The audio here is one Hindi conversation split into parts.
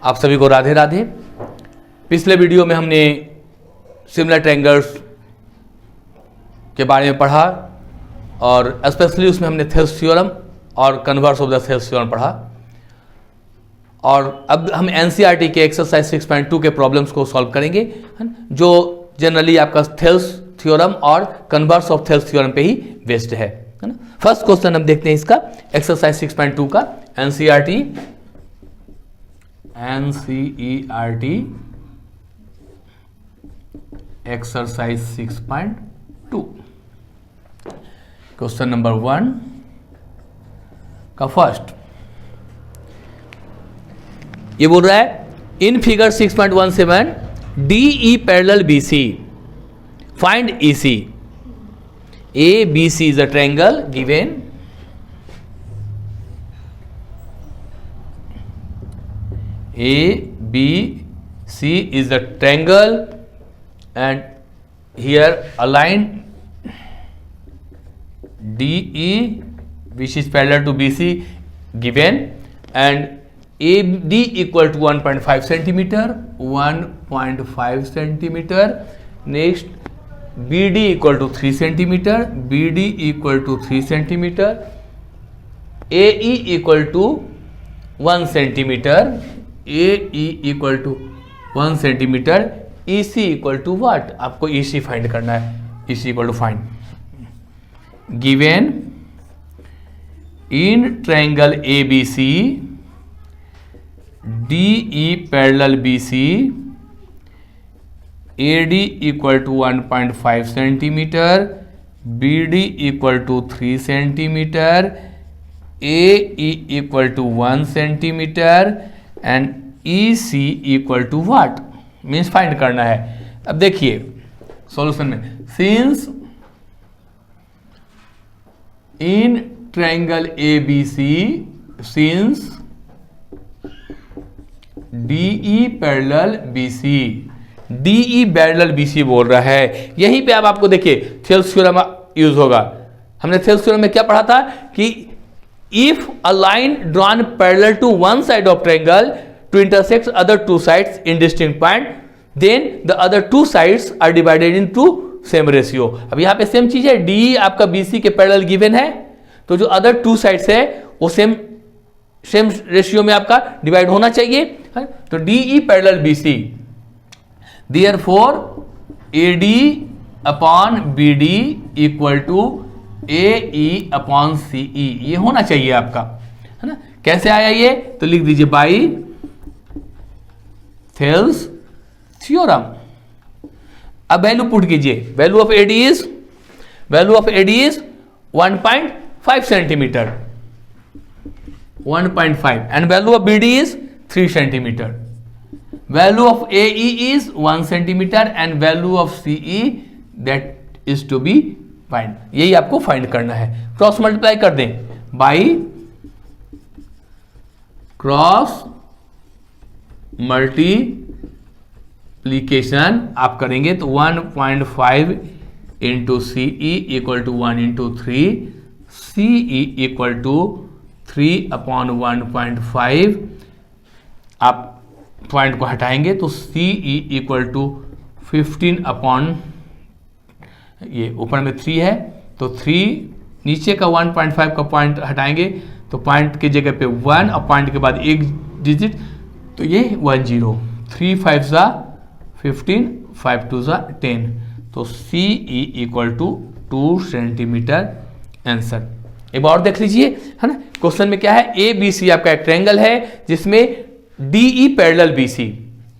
आप सभी को राधे राधे। पिछले वीडियो में हमने सिमिलर ट्रायंगल्स के बारे में पढ़ा और स्पेशली उसमें हमने थेल्स थ्योरम और converse of the Thales theorem पढ़ा। और अब हम एनसीईआरटी के एक्सरसाइज 6.2 के प्रॉब्लम्स को सॉल्व करेंगे, जो जनरली आपका थेल्स थ्योरम और कन्वर्स ऑफ थेल्स थ्योरम पे ही बेस्ड है ना। फर्स्ट क्वेश्चन हम देखते हैं इसका, एक्सरसाइज 6.2 का, एनसीईआरटी एक्सरसाइज 6.2 क्वेश्चन नंबर 1 का फर्स्ट ये बोल रहा है in figure 6.17 DE parallel BC find EC। ABC is a triangle given ABC is the triangle and here a line DE which is parallel to BC given and AD equal to 1.5 centimeter, 1.5 centimeter. Next BD equal to 3 centimeter, BD equal to 3 centimeter, AE equal to 1 centimeter, AE equal to 1 centimeter, EC equal to what? आपको EC फाइंड करना है। EC equal to find given in triangle ABC DE parallel BC AD equal to 1.5 centimeter, BD equal to 3 centimeter, AE equal to 1 centimeter and EC equal to what? Means find करना है। अब देखिए सॉल्यूशन में, since in triangle ABC since DE parallel BC, DE parallel BC बोल रहा है। यहीं पे अब आपको देखिए थेल्स थ्योरम यूज होगा। हमने थेल्स थ्योरम में क्या पढ़ा था कि if a line drawn parallel to one side of triangle to intersect other two sides in distinct point then the other two sides are divided into same ratio. अब यहाँ पे सेम चीज है, DE आपका BC के पैरेलल गिवन है, तो जो अदर टू साइड्स है वो सेम रेशियो में आपका डिवाइड होना चाहिए। तो DE parallel BC, therefore AD upon BD equal to AE upon CE, ये होना चाहिए आपका, है ना। कैसे आया ये, तो लिख दीजिए बाई थेल्स थ्योरम। अब वैल्यू पुट कीजिए, value of AD is 1.5 centimetre, 1.5 and value of BD is 3 centimeter. Value of AE is 1 centimeter and value of CE that is to be find. यही आपको फाइंड करना है। क्रॉस मल्टीप्लाई कर दें, बाई क्रॉस मल्टीप्लीकेशन आप करेंगे तो 1.5 into CE equal to 1 into 3, CE equal to 3 upon 1.5। आप पॉइंट को हटाएंगे तो CE इक्वल टू 15 अपॉन, ये ऊपर में 3 है तो 3, नीचे का 1.5 का पॉइंट हटाएंगे तो पॉइंट की जगह पे 1 और पॉइंट के बाद एक डिजिट, तो ये 10, 3 5 ज़ा 15, 5 2 ज़ा 10, तो CE equal to 2 centimetre answer. एक बार और देख लीजिए, है ना। क्वेश्चन में क्या है, ABC आपका एक ट्रायंगल है जिसमें DE parallel BC,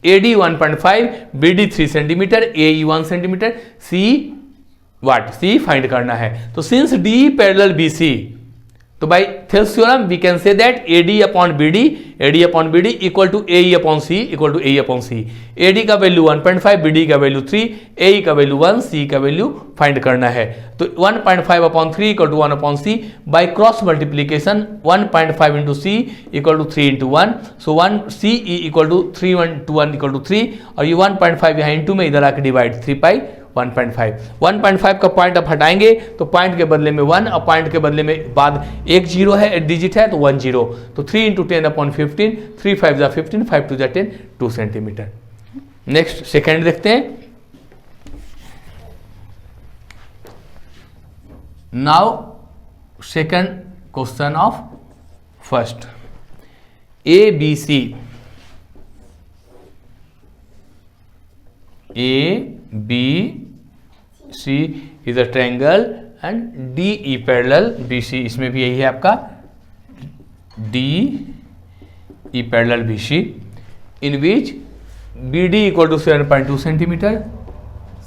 AD 1.5, BD 3 centimetre, AE 1 centimetre, C find करना है। तो सिंस DE पैरेलल BC, तो by Thales theorem we can say that AD upon BD equal to AE upon C equal to AE upon C। AD का वैल्यू 1.5, BD का वैल्यू 3, AE का वैल्यू 1, C का वैल्यू फाइंड करना है। तो 1.5 upon 3 equal to 1 upon C, by cross multiplication 1.5 into C equal to 3 into 1, so 1 CE equal to 3 1 to 1 equal to 3, और ये 1.5 यहाँ इंटू में इधर आके डिवाइड 3 पाई 1.5 का पॉइंट आप हटाएंगे तो पॉइंट के बदले में 1 और पॉइंट के बदले में बाद एक जीरो है, एक डिजिट है तो 1 0, तो 3 × 10/15, 3 5 जा 15, 5 2 जा 10, 2 सेंटीमीटर। नेक्स्ट सेकेंड देखते हैं। Now second question of first, ABC is a triangle and DE parallel BC, इसमें भी यही है आपका DE parallel BC, in which BD equal to 7.2 centimeter,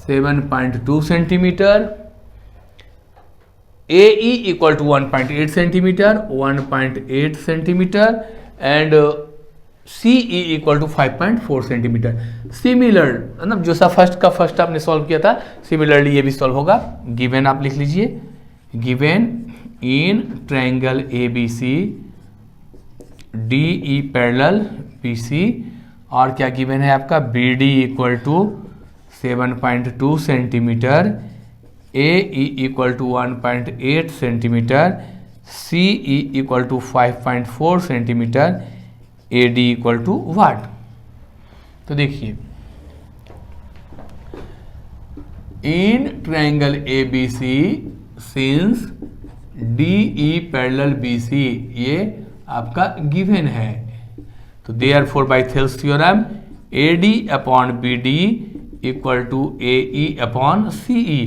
7.2 centimeter, AE equal to 1.8 centimeter, 1.8 centimeter, and CE equal to 5.4 centimetre. Similar मतलब जो सा फर्स्ट का फर्स्ट आपने सॉल्व किया था, सिमिलरली ये भी सॉल्व होगा। गिवन आप लिख लीजिए, given in triangle ABC DE parallel BC, और क्या गिवन है आपका, BD equal to 7.2 centimetre, AE equal to 1.8 centimetre, CE equal to 5.4 centimetre, AD equal to what. तो देखिए, in triangle ABC since DE parallel BC, ये आपका गिवन है, तो therefore by Thales theorem AD upon BD equal to AE upon CE।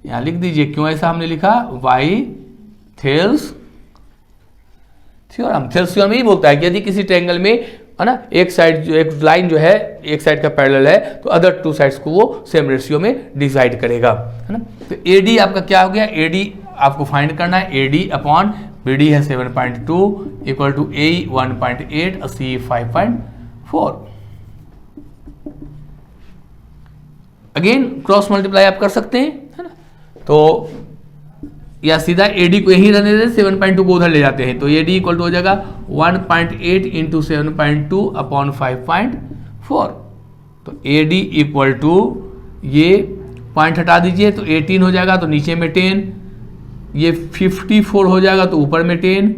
यहाँ लिख दीजिए, क्यों ऐसा हमने लिखा, by Thales theorem. Thales theorem यही बोलता है कि यदि किसी ट्रायंगल में है ना एक साइड जो एक लाइन जो है एक साइड का पैरेलल है तो अदर टू साइड्स को वो सेम रेशियो में डिवाइड करेगा, है ना। तो AD आपका क्या हो गया, AD आपको फाइंड करना है, AD अपॉन BD है 7.2 इक्वल टू AE 1.8 और CE 5.4। अगेन क्रॉस मल्टीप्लाई आप कर सकते हैं, है ना। तो या सीधा AD को यहीं रहने दें, 7.2 को उधर ले जाते हैं, तो AD इक्वल टू हो जाएगा 1.8 इंटू 7.2 अपॉन 5.4। तो AD इक्वल टू, ये पॉइंट हटा दीजिए तो 18 हो जाएगा, तो नीचे में 10, ये 54 हो जाएगा तो ऊपर में 10,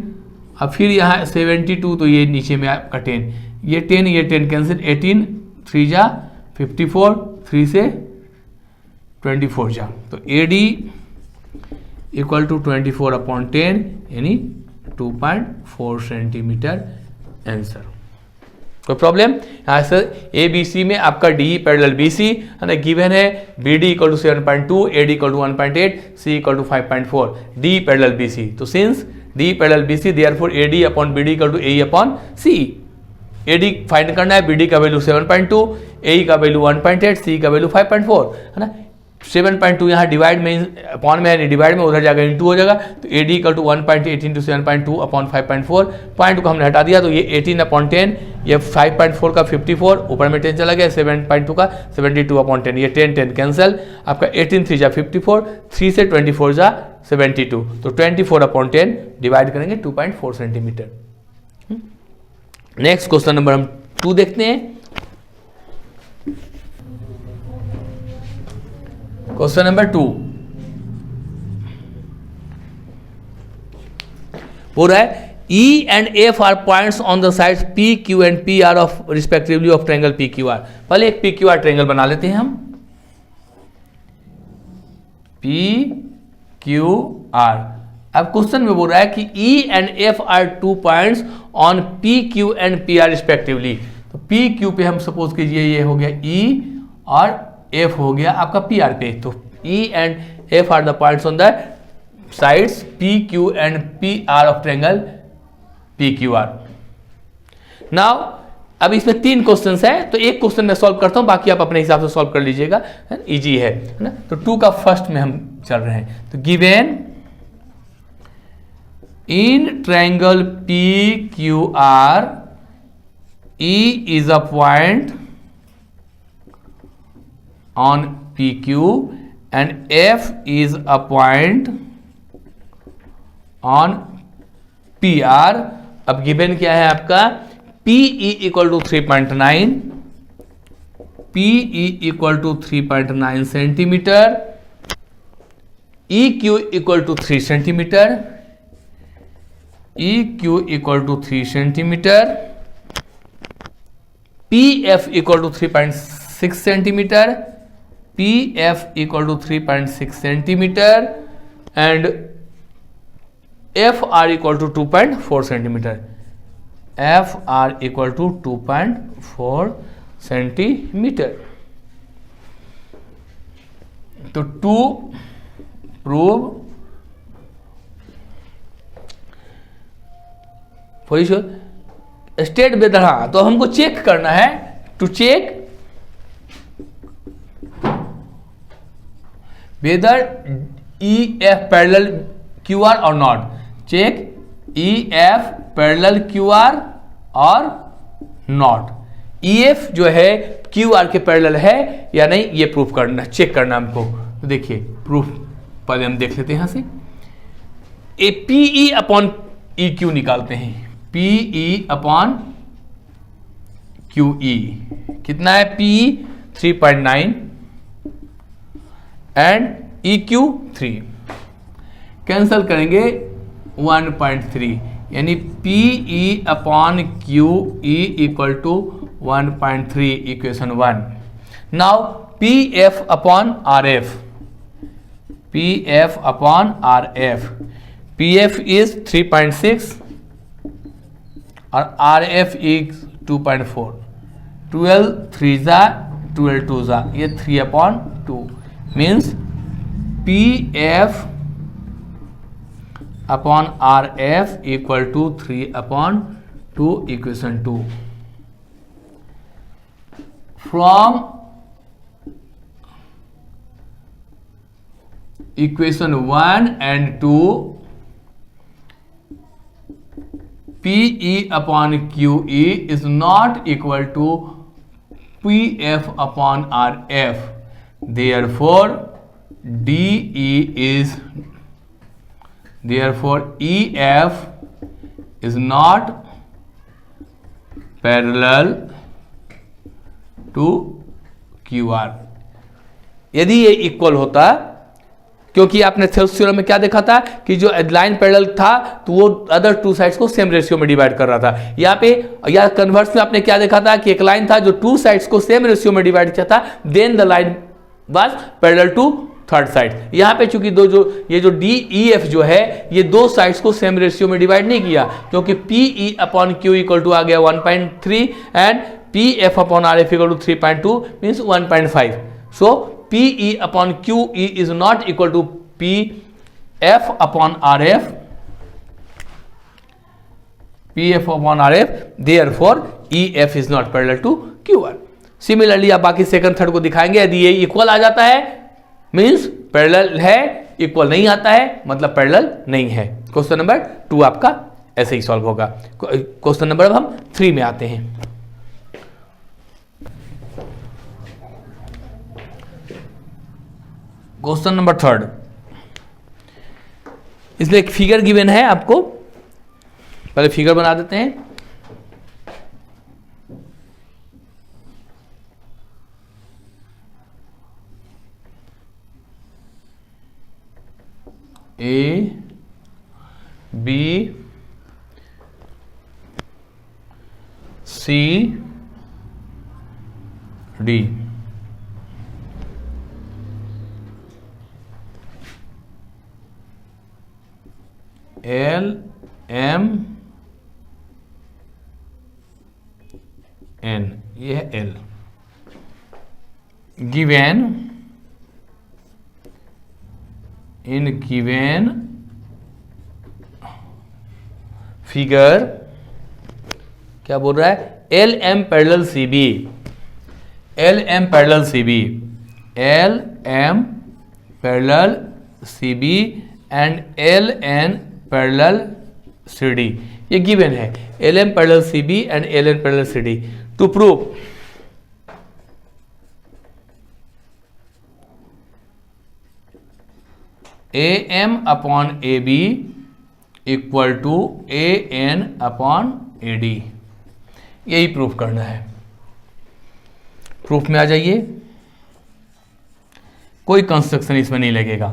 अब फिर यहाँ 72 तो ये नीचे में आपका 10, ये 10 कैंसिल, 18 3 जा 54, 3 से 24 जा, तो AD इक्वल टू 24 अपॉन 10 यानी 2.4 सेंटीमीटर आंसर। कोई प्रॉब्लम, यहाँ से ABC में आपका DE पैरेलल BC है ना, गिवन है BD equal to 7.2, AD equal to 1.8, C equal to 5.4, DE parallel BC। तो since DE parallel BC therefore AD upon BD equal to AE upon CE। AD find करना है, BD का वैल्यू 7.2, AE का वैल्यू 1.8, CE का वैल्यू 5.4, है ना। 7.2 यहाँ डिवाइड में अपॉन में, डिवाइड में उधर जाएगा इंटू हो जाएगा, तो AD equal to 1.8 into 7.2 upon 5.4, point को हमने हटा दिया तो ये 18 अपॉन 10, ये 5.4 का 54, ऊपर में 10 चला गया, 7.2 का 72 अपॉन 10, ये 10 कैंसिल, आपका 18 3 जा 54, 3 से 24 जा 72, तो 24 अपॉन 10 डिवाइड करेंगे 2.4 सेंटीमीटर। नेक्स्ट क्वेश्चन नंबर हम 2 देखते हैं। क्वेश्चन नंबर 2 हो रहा है, E and F are points on the sides P, Q and P are of respectively of triangle PQR। पहले एक PQR ट्रायंगल बना लेते हैं हम, PQR। अब क्वेश्चन में बोल रहा है कि E and F are 2 points on P, Q and P are respectively। तो P, Q पे हम सपोज कीजिए ये हो गया E और F हो गया आपका PR पे, तो E and F are the points on the sides P, Q and P are of triangle PQR। Now अब इसमें 3 क्वेश्चंस है, तो एक क्वेश्चन मैं सॉल्व करता हूं, बाकी आप अपने हिसाब से सॉल्व कर लीजिएगा, इजी है ना। तो 2 का फर्स्ट में हम चल रहे हैं, तो given in triangle PQR E is a point on PQ and F is a point on PR। अब गिवन क्या है आपका, PE equal to 3.9, PE equal to 3.9 centimetre, EQ equal to 3 centimetre, EQ equal to 3 centimetre, PF equal to 3.6 centimetre, PF equal to 3.6 centimetre and FR equal to 2.4 centimetre, FR equal to 2.4 centimetre. तो टू प्रूव स्टेट वेदर, हाँ तो हमको चेक करना है, to check whether EF parallel QR और not, check EF parallel QR और नॉट, EF जो है QR के पैरेलल है या नहीं, ये प्रूफ करना, चेक करना हमको। तो देखिए प्रूफ पहले हम देख लेते हैं, यहां से PE अपॉन EQ निकालते हैं, PE अपॉन QE कितना है, PE 3.9 एंड EQ 3, कैंसल करेंगे 1.3, यानी PE upon QE equal to 1.3, equation 1। Now PF upon RF, PF upon RF, PF is 3.6 और RF इज 2.4, 12 3 जा 12 2 जा, ये 3/2 means PF upon RF equal to 3/2, equation 2। From equation 1 and 2, PE upon QE is not equal to PF upon RF. Therefore, EF is not parallel to QR. यदि ये इक्वल होता, क्योंकि आपने थेल्स थ्योरम में क्या देखा था कि जो लाइन पैरेलल था तो वो अदर टू साइड्स को सेम रेशियो में डिवाइड कर रहा था। यहाँ पे या कन्वर्स में आपने क्या देखा था कि एक लाइन था जो टू साइड्स को सेम रेशियो में डिवाइड किया था, then the line was parallel to third side. यहाँ पे चूंकि ये जो DEF जो है ये दो साइड्स को सेम रेशियो में डिवाइड नहीं किया, क्योंकि PE upon Q equal to आ गया 1.3 and PF upon RF equal to 3.2 means 1.5। So PE upon QE is not equal to PF upon RF, PF upon RF, therefore EF is not parallel to QR. Similarly आप बाकी सेकंड थर्ड को दिखाएंगे, यदि ये इक्वल आ जाता है मीन्स पैरेलल है, इक्वल नहीं आता है मतलब पैरेलल नहीं है। क्वेश्चन नंबर 2 आपका ऐसे ही सॉल्व होगा। क्वेश्चन नंबर हम 3 में आते हैं। क्वेश्चन नंबर 3, इसलिए एक फिगर गिवन है आपको, पहले फिगर बना देते हैं। A B C D, L M N, ये है L। Given in given figure क्या बोल रहा है, LM parallel CB, LM parallel CB, LM parallel CB and LN parallel CD, ये गिवन है। LM parallel CB and LN parallel CD। To prove AM upon AB equal to AN upon AD, यही प्रूफ करना है। प्रूफ में आ जाइए, कोई कंस्ट्रक्शन इसमें नहीं लगेगा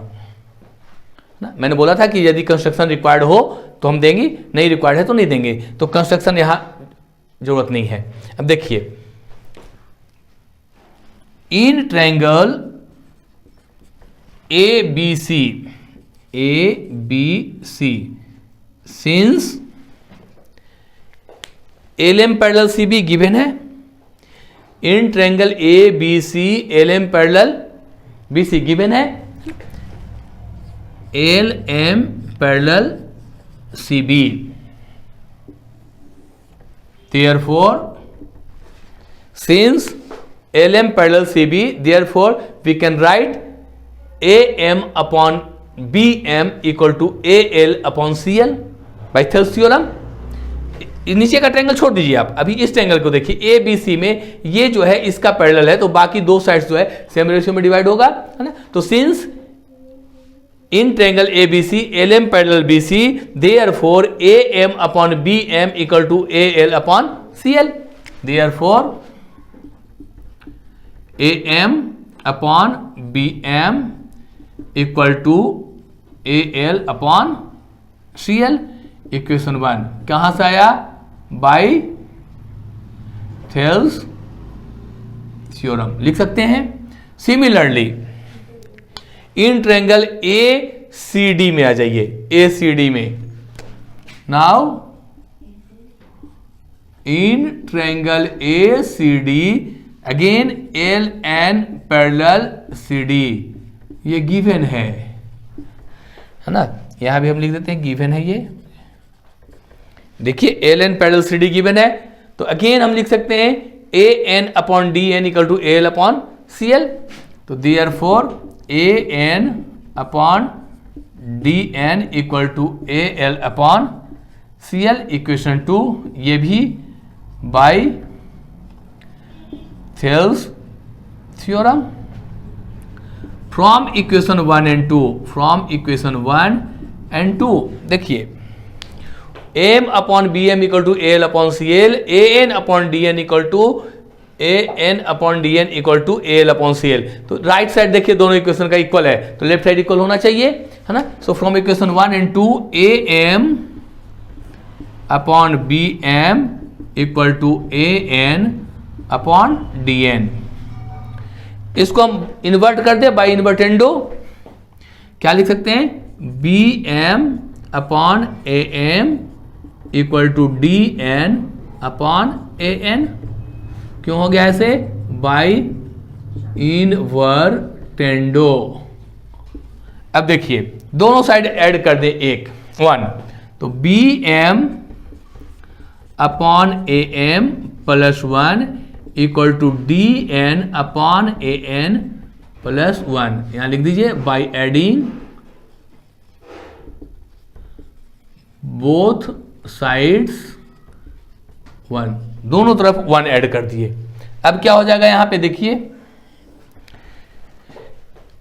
ना। मैंने बोला था कि यदि कंस्ट्रक्शन रिक्वायर्ड हो तो हम देंगे, नहीं रिक्वायर्ड है तो नहीं देंगे, तो कंस्ट्रक्शन यहां जरूरत नहीं है। अब देखिए, in triangle A B C since L M parallel C B given है, in triangle A B C L M parallel B C given है, L M parallel C B, therefore since LM parallel CB, therefore we can write AM upon BM equal to AL upon CL by Thales theorem। नीचे का ट्रायंगल छोड़ दीजिए आप, अभी इस ट्रायंगल को देखिए, ए बी सी में ये जो है इसका पैरेलल है, तो बाकी दो साइड्स जो है सेम रेशियो में डिवाइड होगा, है ना। तो since in triangle A B C L M parallel B C, therefore A M upon B M equal to A L upon C L, therefore A M upon B M equal to A L upon C L. Equation 1 कहां से आया? बाई थेल्स थ्योरम लिख सकते हैं। Similarly in triangle A C D में आ जाइए, ए सी डी में, now in triangle A C D again L N parallel C D, ये गिवन है ना। यहां भी हम लिख देते हैं गिवन है, ये देखिए L N parallel C D given है, तो अगेन हम लिख सकते हैं A N upon D N equal to A L upon C L. तो therefore A N upon D N equal to A L upon C L. Equation 2 ये भी by Thales theorem. From equation 1 and 2, from equation 1 and 2 देखिए M upon B M equal to A L upon C L, A N upon D N equal to A N upon D N equal to A L upon C L. तो राइट साइड देखिए दोनों इक्वेशन का इक्वल है, तो लेफ्ट साइड इक्वल होना चाहिए, है ना। So from equation 1 and 2 A M upon B M equal to A N upon D N. इसको हम इन्वर्ट कर दे बाई इन्वर्टेंडो, क्या लिख सकते हैं? B M upon A M equal to D N upon A N. क्यों हो गया ऐसे? By invertendo. अब देखिए दोनों साइड ऐड कर दे 1, तो B M upon A M plus 1 equal to D N upon A N plus 1। यहां लिख दीजिए बाई एडिंग बोथ साइड्स 1, दोनों तरफ 1 ऐड कर दिए। अब क्या हो जाएगा यहां पे देखिए,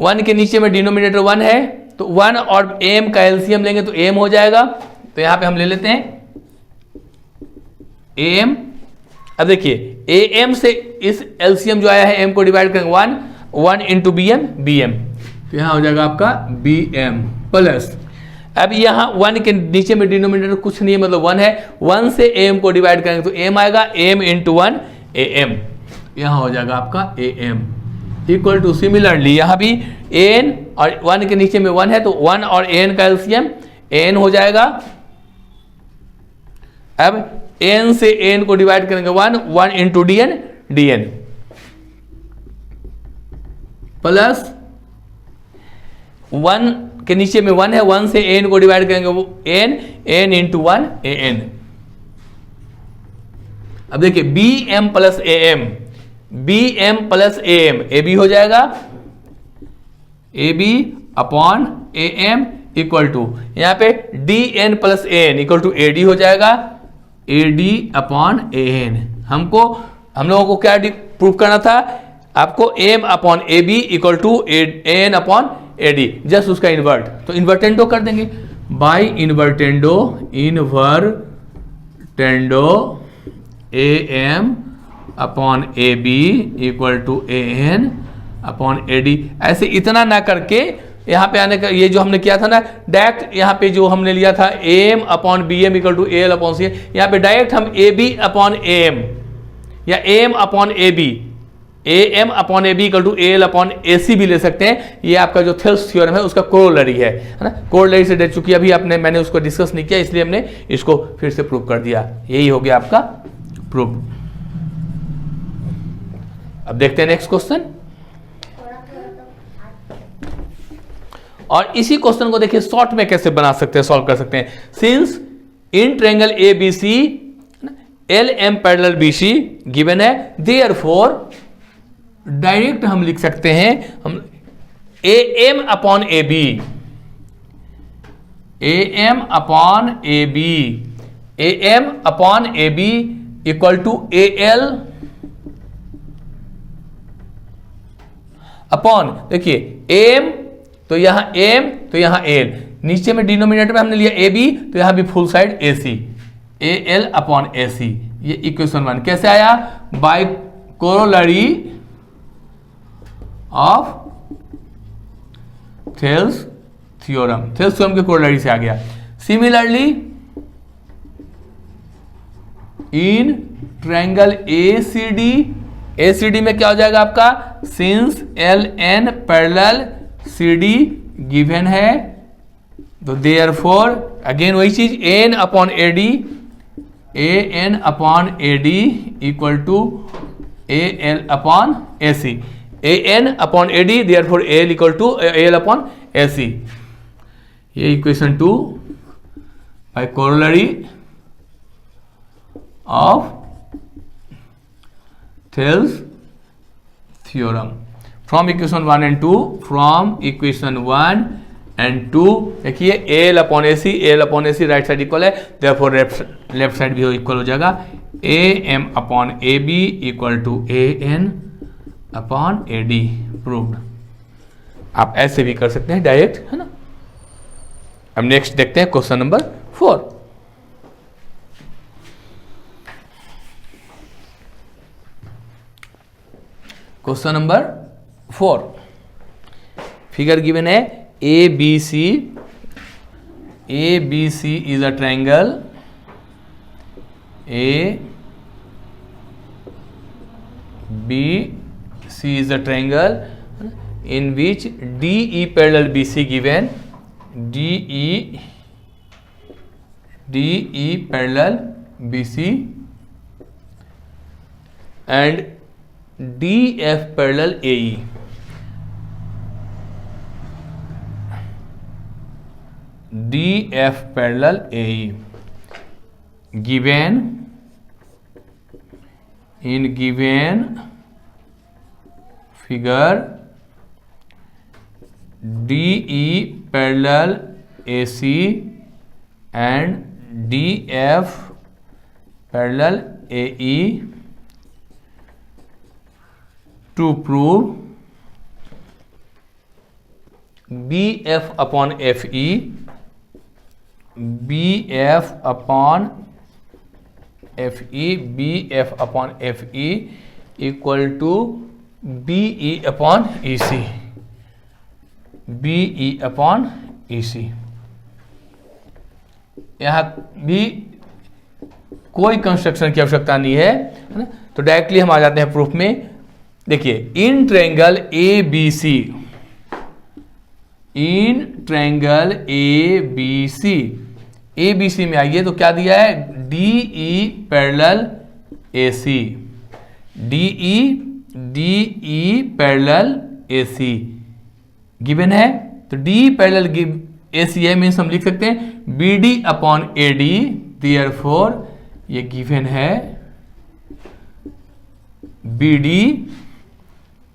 1 के नीचे में डिनोमिनेटर 1 है, तो 1 और m का एलसीएम लेंगे तो m हो जाएगा, तो यहां पे हम ले लेते हैं am। अब देखिए am से इस एलसीएम जो आया है m को डिवाइड करेंगे 1 इंटू bm, तो यहां हो जाएगा आपका bm प्लस, अब यहाँ 1 के नीचे में डिनोमिनेटर कुछ नहीं है, मतलब 1 है, 1 से am को डिवाइड करेंगे तो m आएगा, m इंटू 1 am, यहाँ हो जाएगा आपका am इक्वल टू। सिमिलरली यहाँ भी an और 1 के नीचे में 1 है, तो 1 और an का एलसीएम n हो जाएगा। अब n से n को डिवाइड करेंगे 1 इंटू dn प्लस 1 के नीचे में 1 है, 1 से n को डिवाइड करेंगे वो n इंटू 1 an। अब देखिए B M plus A M, B M plus A M, A B हो जाएगा A B upon A M equal to, यहां पे D N plus A N equal to A D हो जाएगा, A D upon A N. हम लोगों को क्या प्रूव करना था? आपको M upon A B equal to A N upon A D, just उसका इन्वर्ट, तो इन्वर्टेंडो कर देंगे by invertendo A M upon A B equal to A N upon A D. ऐसे इतना ना करके यहाँ पे आने का, ये जो हमने किया था ना डायरेक्ट, यहाँ पे जो हमने लिया था A M upon B M equal to A L upon C, यहाँ पे डायरेक्ट हम A B upon A M या A M upon A B, A M upon A B equal to A L upon A C भी ले सकते हैं। ये आपका जो थेल्स थ्योरम है उसका कोरोलरी है ना। कोरोलरी से डेट, चूंकि अभी मैंने उसको डिस्कस नहीं किया इसलिए हमने इसको फिर से प्रूव कर दिया। यही हो गया आपका प्रूव। अब देखते हैं नेक्स्ट क्वेश्चन। और इसी क्वेश्चन को देखिए शॉर्ट में कैसे बना सकते हैं, सॉल्व कर सकते हैं। Since in triangle A B C L M parallel B C given है, देयरफॉर डायरेक्ट हम लिख सकते हैं हम A M upon A B, A M upon A B, A M upon A B equal to A L upon, देखिए एम तो यहां एम तो यहां एल, नीचे में डिनोमिनेटर में हमने लिया ए बी तो यहां भी full side A C, A L upon A C. ये इक्वेशन 1 कैसे आया? By corollary of Thales theorem, Thales theorem के कोरोलरी से आ गया। Similarly in triangle A C D, A C D में क्या हो जाएगा आपका? Since L N parallel C D given है, तो देयरफॉर अगेन वही चीज N upon A D, A N upon A D equal to A L upon A C, A N upon A D therefore A L equal to A L upon A C. ये equation 2 by corollary of Thales theorem from equation 1 and 2, from equation 1 and 2 देखिए A L upon A C, A L upon A C right side equal है, देयरफॉर लेफ्ट साइड भी इक्वल हो जाएगा। A M upon A B equal to A N upon A D, proved. आप ऐसे भी कर सकते हैं डायरेक्ट, है ना। अब नेक्स्ट देखते हैं question number 4। Question number 4, figure given है A B C, A B C is a triangle, A B C is a triangle in which DE parallel BC given, DE parallel BC and DF parallel AE. DF parallel AE given in given figure DE parallel AC and DF parallel AE to prove BF upon FE, BF upon FE, BF upon FE equal to BE upon EC, BE upon EC। यहां भी कोई कंस्ट्रक्शन की आवश्यकता नहीं है ना, तो डायरेक्टली हम आ जाते हैं प्रूफ में। देखिए in triangle A B C, in triangle A B C, A B C में आइए तो क्या दिया है? DE parallel AC, DE parallel AC given है, तो D पैरेलल AC है, मीन्स हम लिख सकते हैं BD अपॉन AD, देयरफॉर ये गिवन है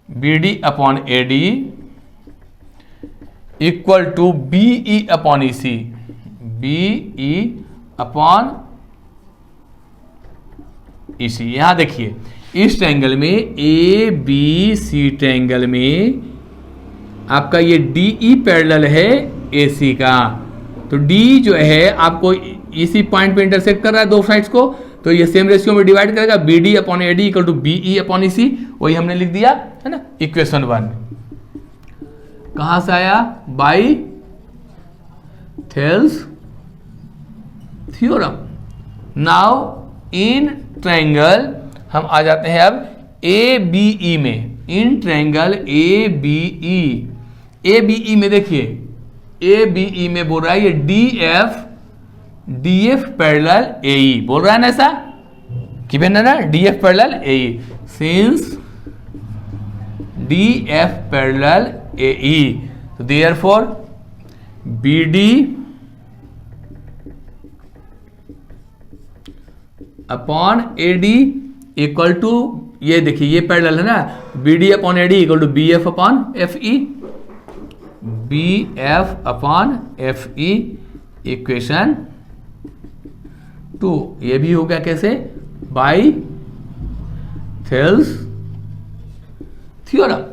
BD upon AD equal to BE upon EC, BE upon EC। यहां देखिए इस ट्रायंगल में ABC ट्रायंगल में आपका ये DE पैरेलल है AC का, तो D जो है आपको इसी पॉइंट पे इंटरसेक्ट कर रहा है दो साइड्स को, तो ये सेम रेशियो में डिवाइड करेगा, B D upon A D equal to B E upon E C, वही हमने लिख दिया है ना, इक्वेशन 1। कहां से आया? By Thales theorem. Now in triangle हम आ जाते हैं अब ए बी ई में। इन ट्रायंगल ए बी ई में देखिए, ए बी ई में बोल रहा है ये D F parallel A E बोल रहा है ना, ऐसा गिवन है ना, D F parallel A E. Since D F parallel A E, तो therefore B D upon A D equal to, ये देखिए ये पैरेलल है ना, B D upon A D equal to B F upon F E, B F upon F E equation 2। ये भी हो गया कैसे? By Thales theorem.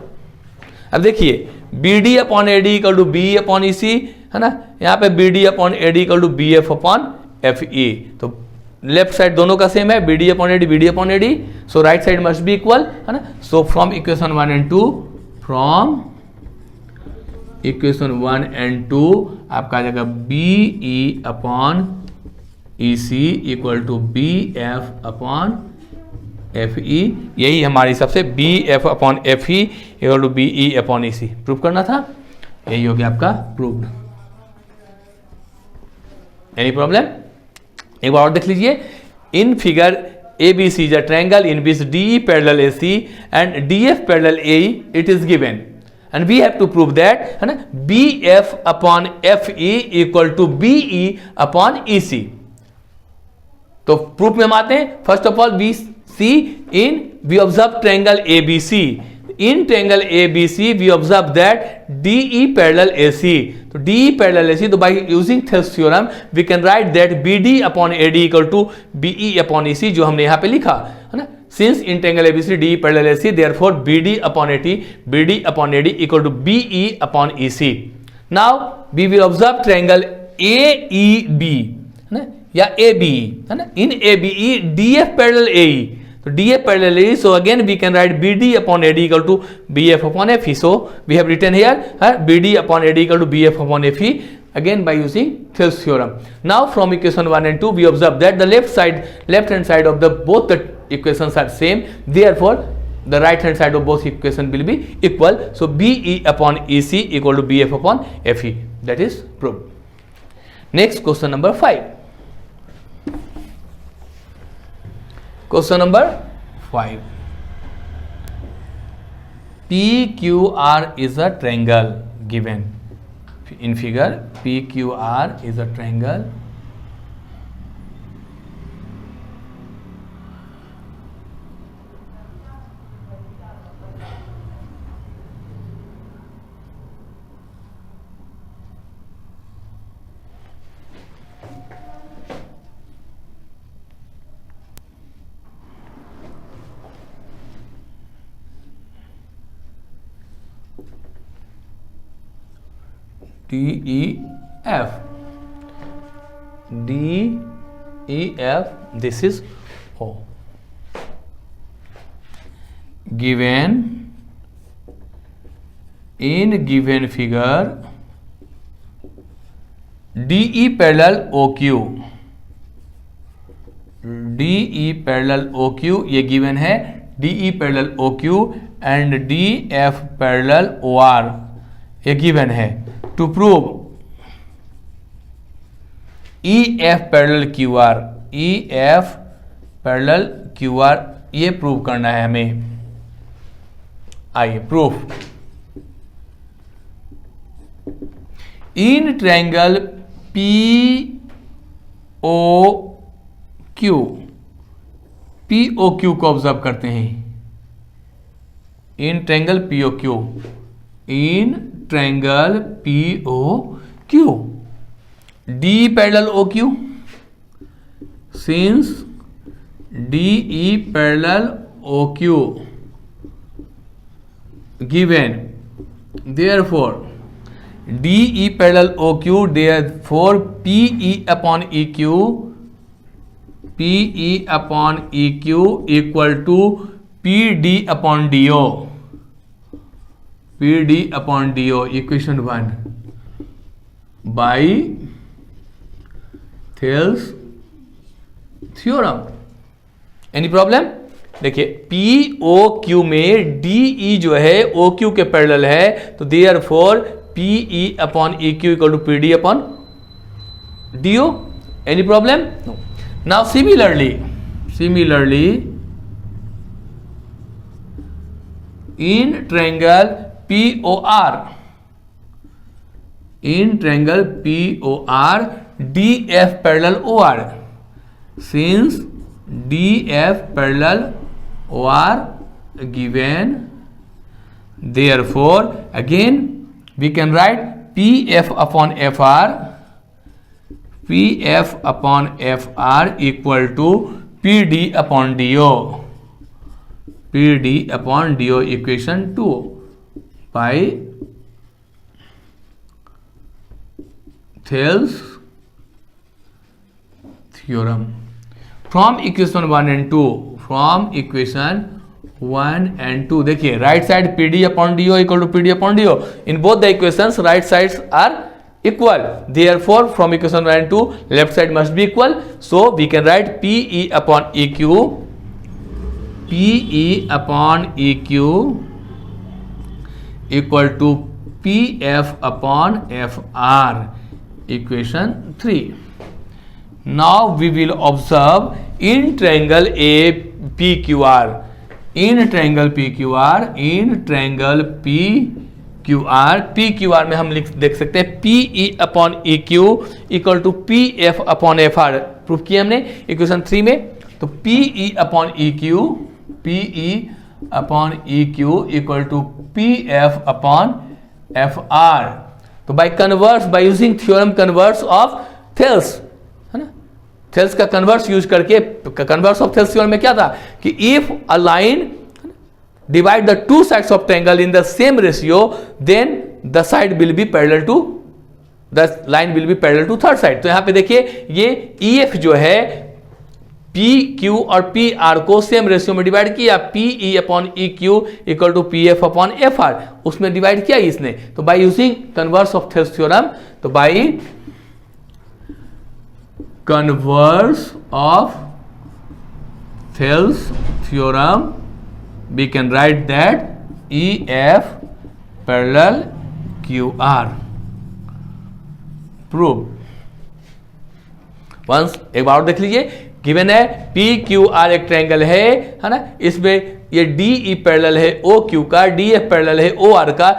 अब देखिए B D upon A D equal to B upon E C है ना, यहां पे B D upon A D equal to B F upon F E, तो लेफ्ट साइड दोनों का सेम है, B D upon A D, so right side must be equal है ना। So from equation 1 and 2, from equation 1 and 2 आपका आ जाएगा B E upon E C equal to B F upon F E. यही हमारी सबसे B F upon F E equal to B E upon E C prove करना था। यही हो गया आपका प्रूव्ड। Any problem? एक बार और देख लीजिए। In figure A B C is a triangle in which D E parallel A C and D F parallel A E, it is given and we have to prove that है ना BF upon FE equal to BE upon EC। तो प्रूफ में हम आते हैं। First of all we see in we observe triangle ABC। In triangle ABC we observe that DE parallel AC। तो DE पैरेलल AC, तो by using Thales theorem we can write that BD upon AD equal to BE upon EC, जो हमने यहां पे लिखा है ना। Since in triangle ABC DE parallel AC, therefore BD upon AD equal to BE upon EC। Now we will observe triangle AEB है ना, या ABE है ना। In ABE DF parallel AE, तो DF parallel AE, so again we can write BD upon AD equal to BF upon FE। So we have written here BD upon AD equal to BF upon FE, again by using Thales theorem। Now from equation 1 and 2 we observe that the left hand side of the both the equations are same, therefore the right hand side of both equations will be equal, so BE upon EC equal to BF upon FE, that is proved। Next question number 5। Question number 5, PQR is a triangle given in figure। PQR is a triangle DEF, this is O। Given in given figure DE parallel OQ, DE parallel OQ ये given है, DE parallel OQ and DF parallel OR ये given है। To prove EF parallel QR, EF parallel QR ये प्रूव करना है हमें। आइए प्रूफ। इन ट्रायंगल POQ को ऑब्जर्व करते हैं। In triangle POQ, in triangle POQ, D parallel OQ, since DE parallel OQ given, therefore DE parallel OQ, therefore PE upon EQ P E upon E Q equal to P D upon D O, P D upon D O, equation 1 by Thales theorem. Any problem? देखिए पी ओ क्यू में डी ई जो है ओ क्यू के पैरेलल है, तो therefore P E upon E Q equal to P D upon D O. Any problem? No. Now similarly in triangle POR, DF parallel OR, since DF parallel OR given, therefore again we can write PF upon FR equal to PD upon DO, PD upon DO, equation 2 by Thales theorem। From equation 1 and 2, देखिए right side PD upon DO equal to PD upon DO, in both the equations right sides are equal, therefore from equation 1 and 2 left side must be equal, so we can write PE upon EQ equal to PF upon FR, equation 3। Now we will observe in triangle APQR, PQR में हम देख सकते हैं PE upon EQ equal to PF upon FR, proof किया हमने इक्वेशन 3 में। तो PE upon EQ equal to PF upon FR। तो by using theorem converse of Thales, है ना, थेल्स का कन्वर्स यूज करके, कन्वर्स ऑफ थेल्स थ्योरम में क्या था कि if a line divide the two sides of triangle in the same ratio, then the side will be parallel to, the line will be parallel to third side। तो यहां पे देखिए ये EF जो है PQ और PR को सेम रेशियो में डिवाइड किया, PE upon EQ equal to PF upon FR, उसमें डिवाइड किया इसने। तो by using converse of Thales theorem, तो by converse of Thales theorem we can write that EF parallel QR, prove। Once एक बार और देख लीजिए, गिवन है PQR एक ट्रायंगल है ना, इसमें ये DE पैरेलल है OQ का, DF पैरेलल है OR का,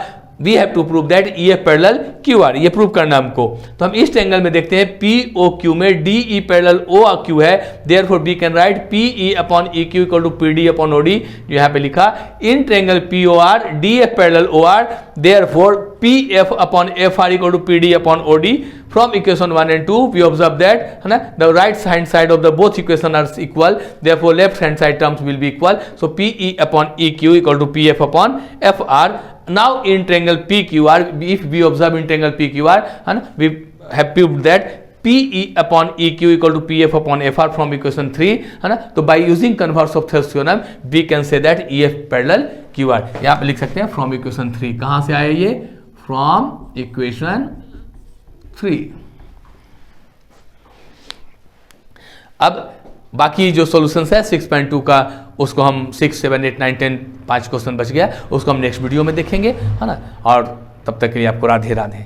we have to prove that EF parallel QR, ये प्रूव करना हमको। तो हम इस ट्रायंगल में देखते हैं POQ में DE पैरेलल OQ है, therefore we can write PE upon EQ equal to PD upon OD, जो यहाँ पे लिखा। In triangle POR DF parallel OR, therefore PF upon FR equal to PD upon OD। From equation 1 and 2 we observe that, है ना, the right hand side of the both equation are equal, therefore left hand side terms will be equal, so PE upon EQ equal to PF upon FR। Now in triangle PQR, if we observe in triangle PQR, है ना, we have proved that PE upon EQ equal to PF upon FR from equation 3, है ना। तो by using converse of Thales theorem we can say that EF parallel QR, यहाँ पे लिख सकते हैं from equation 3। कहाँ से आया ये? from equation 3। अब बाकी जो सॉल्यूशंस है 6.2 का, उसको हम 6, 7, 8, 9, 10 5 क्वेश्चन बच गया, उसको हम नेक्स्ट वीडियो में देखेंगे, है ना। और तब तक के लिए आपको राधे राधे।